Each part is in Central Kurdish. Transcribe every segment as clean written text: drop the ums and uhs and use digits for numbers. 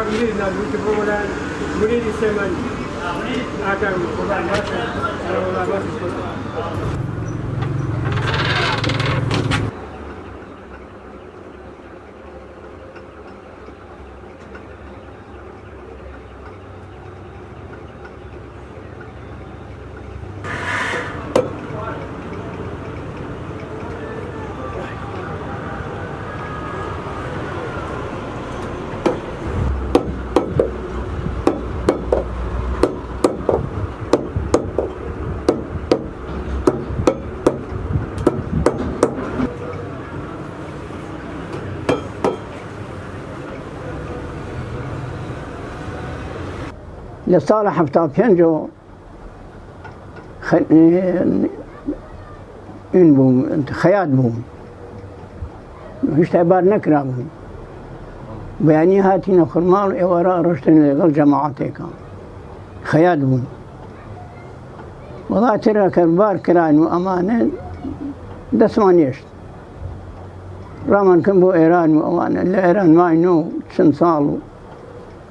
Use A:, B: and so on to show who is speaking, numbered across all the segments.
A: guri na duki bola guri di seman akan bukan masa kalau lama sekolah.
B: لسال هفتاد پنجو این بوم خیاط بوم هیچ عبار نکرام بیانی هاتی نخرمال ایوارا رشتن لگل جماعتی کام خیاط بوم والله ترى كبار كران وأمانة دسمانيش رامان كم بو إيران وأمانة لإيران ما إنه سنصالو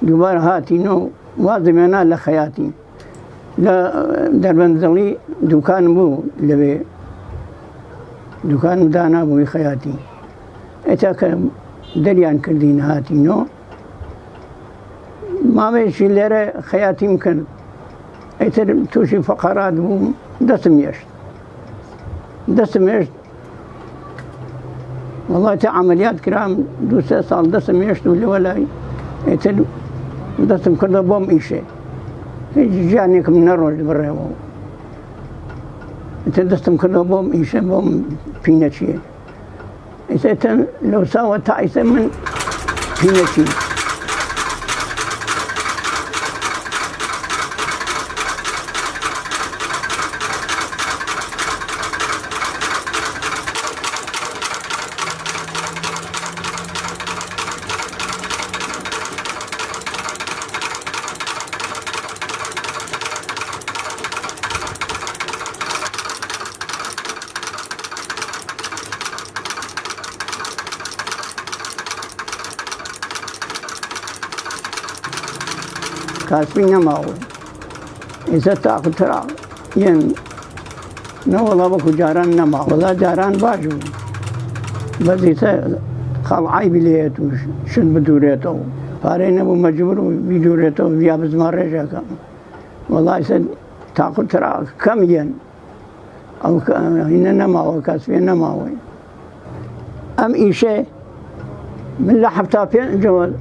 B: دوباره هاتي نو وازمنا لخياتي لا دربنزلي دكان بو لبي دكان دانا بو خياتي اتاك دريان كردين هاتي نو ما بيش لره خياتي ممكن اتر توشي فقرات بو دسم يشت والله تا عمليات كرام دو سه سال دسم يشت ولا اتر دستم کرده بوم ایشه جانی کم نروج بره و ات دستم کرده بوم ایشه بوم پینه چیه ات لو ساوى تعیسه من پینه چیه كاسبين نماوي إذا تأخذ ترى ين نو والله بكو جاران نما والله جاران باجو بس إذا خال عيب ليتو شن بدوريتو فارين أبو مجبور بدوريتو بيا بزمار رجاكا والله إذا تأخذ ترى كم ين أو هنا نماوي كاسبين نماوي أم إيشي من لحب تابين جوال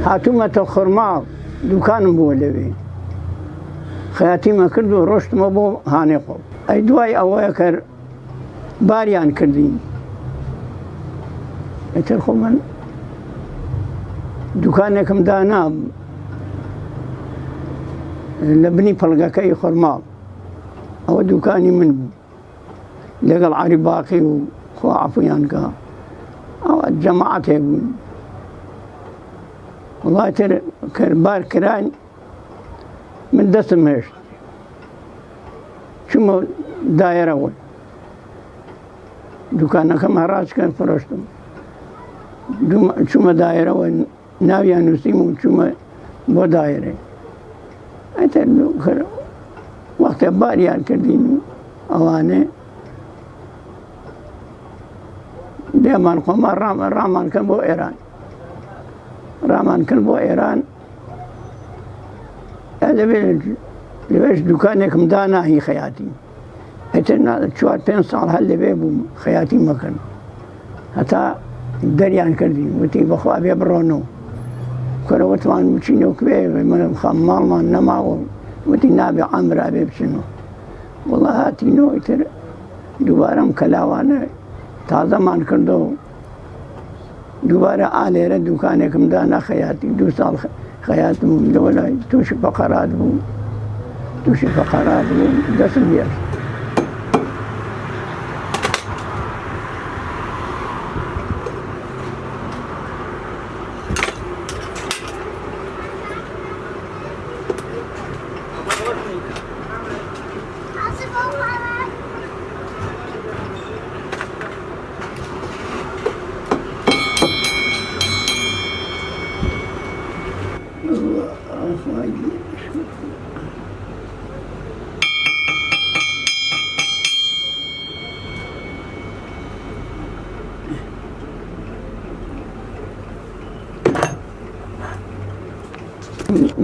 B: هاتومة الخرمال دكان بولوي خياتي ما كردو رشت مبو هانيقو اي دواي اوه كر باريان كردين اترخو من دكانكم دانا لبني فلقا كي خرمال او دكاني من بو لقى عاري باقي وخوا عفيان كا او الجماعة يقول والله ترى كربار كراني من دسم هيش شو دايرة أول دكانك مهراج كان فرشتم شو دايرة أول ناوية نسيم شو بو دايرة أنت وقت باريان كردين أوانه ديمان قمار رامان كان بو إيران رامان كان بو إيران هذا ليش دكانك مدانا هي خياتي اتنا شوات بين صار هل بيبو خياتي مكان حتى دريان كردين وتي بخوا ابي برونو كره وتمان مشينو كبي من خمال ما نما وتي نابي عمرو ابي بشنو والله هاتي نو يتر دوباره مكلاوانه تازه مان كردو دوباره آليره دكانك مدانا خياتي دو سال خياتي من دولا توشي فقرات بو دسم يرش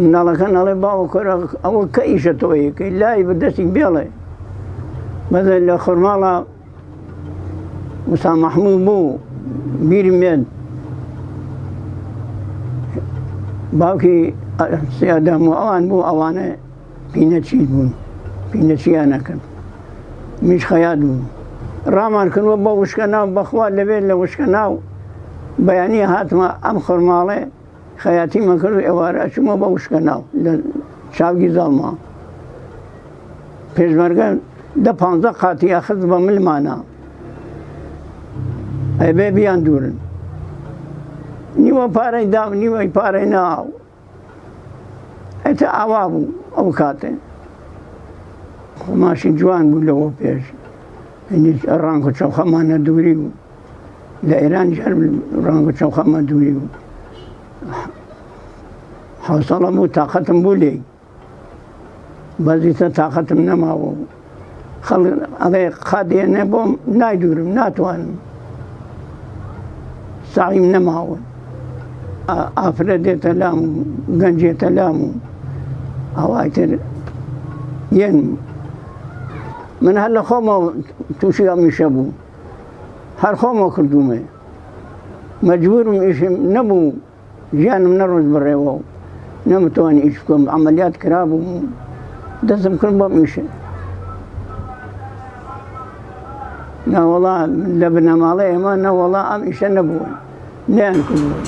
B: مناڵەکە نەڵێ باوە کۆرە ئەوە کە ئیشە تۆیەکەی لای بەدەستی بێڵێ بەدە لە خورماڵە موسا مەحموود بوو بیرم بێت باوکی سیادەم و ئەوان بوو ئەوانە پینەچیت بوون پینەچیانەکەن میش خەیات بوو ڕامان کردووە بە وشکە ناو بەخوا لەبێت لە وشکە ناو بەیانی هاتمە ئەم خورماڵێ خەیاتی مەکرد و ئێوارە ئەچوومە بە وشکە ناو لە چاوگی زاڵما پێشمەرگە 10-15 قاتی ئەخست بە ملمانە ئەبێ بیان دوورن نیوە پارەی داو نیوەی پارەی ناو ئەتە ئاوا بوو ئەو کاتێ ماشی جوان بوو لەوە پێش ڕانگ و چەوخەمانە دووری بوو لە ئێران ژەر ڕانگ و چەوخەمە دووری بوو حوسەڵە بوو تااقەتم بوو لێ بەزیتە تااقەتم نەماوە ئەڵێ قادێنێ بۆم نایدورم ناتوانم ساعیم نەماوە ئافرە دێتە لام و گەنجێتە لام و ئەوای تر یەن من هەر لە خۆمەوە تووشی ئەمیشە بوو هەر خۆمەوە کردومێ مەجبورم ئیشم نەبوو ژیانم نەڕۆژ بڕێەوە و نەمتوانی ئیش بکەم عەمەلیات کرابوو دەستم کرد بۆم ئیشە ناوەڵا لە بنەماڵەی ئێمە نەوەڵا ئەم ئیشە نەبووە نیان کردووە